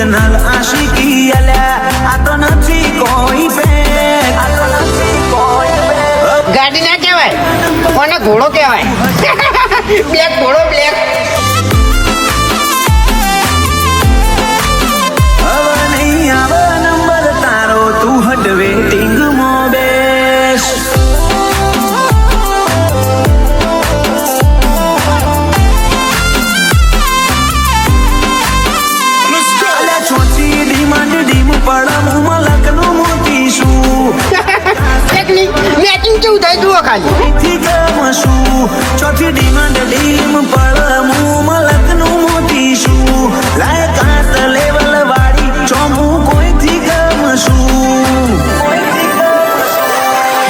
original Aashiqui અલ્યા આ તો નથી કોઈ ફેક ગાડી ના કહેવાય કોને ઘોડો કહેવાય બ્લેક ઘોડો બ્લેક હવે નહીં આવે નંબર તારો તું હટ વેટિંગ માં બેસ મેચિંગ કેવું થાય જુઓ ખાલી ચોથી ડિમાન્ડ ડીમ પડ મલકનું મોતીશું લાય કાત લેવલ વાળી ચોમું કોઈથી ગમશું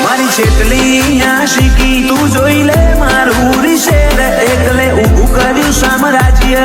મારી છેટલી આશિકી તું જોઈ લે મારું રિશેર એકલે ઊભું કર્યું સામ્રાજ્ય